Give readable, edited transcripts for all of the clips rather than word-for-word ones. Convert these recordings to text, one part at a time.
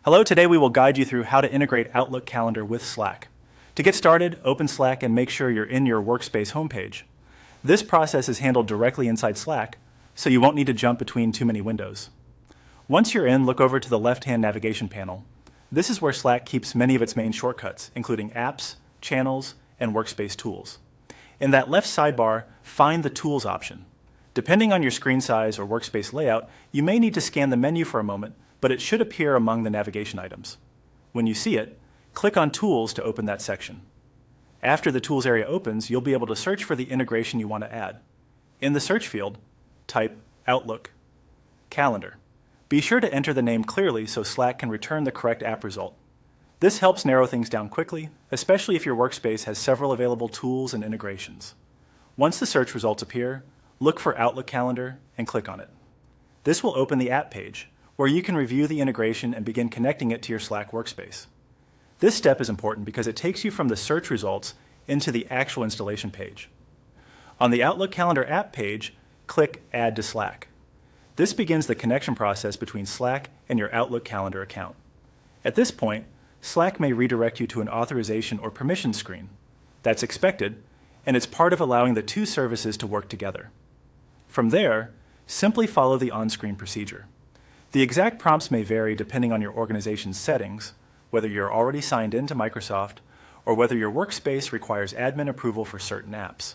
Hello, today we will guide you through how to integrate Outlook Calendar with Slack. To get started, open Slack and make sure you're in your workspace homepage. This process is handled directly inside Slack, so you won't need to jump between too many windows. Once you're in, look over to the left-hand navigation panel. This is where Slack keeps many of its main shortcuts, including apps, channels, and workspace tools. In that left sidebar, find the Tools option. Depending on your screen size or workspace layout, you may need to scan the menu for a moment, but it should appear among the navigation items. When you see it, click on Tools to open that section. After the Tools area opens, you'll be able to search for the integration you want to add. In the search field, type Outlook Calendar. Be sure to enter the name clearly so Slack can return the correct app result. This helps narrow things down quickly, especially if your workspace has several available tools and integrations. Once the search results appear, look for Outlook Calendar and click on it. This will open the app page, where you can review the integration and begin connecting it to your Slack workspace. This step is important because it takes you from the search results into the actual installation page. On the Outlook Calendar app page, click Add to Slack. This begins the connection process between Slack and your Outlook Calendar account. At this point, Slack may redirect you to an authorization or permission screen. That's expected, and it's part of allowing the two services to work together. From there, simply follow the on-screen procedure. The exact prompts may vary depending on your organization's settings, whether you're already signed into Microsoft, or whether your workspace requires admin approval for certain apps.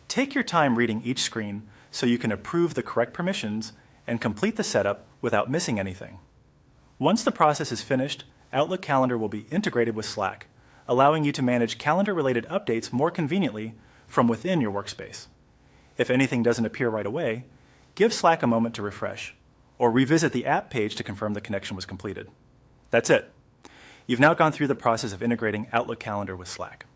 Take your time reading each screen so you can approve the correct permissions and complete the setup without missing anything. Once the process is finished, Outlook Calendar will be integrated with Slack, allowing you to manage calendar-related updates more conveniently from within your workspace. If anything doesn't appear right away, give Slack a moment to refresh, or revisit the app page to confirm the connection was completed. That's it. You've now gone through the process of integrating Outlook Calendar with Slack.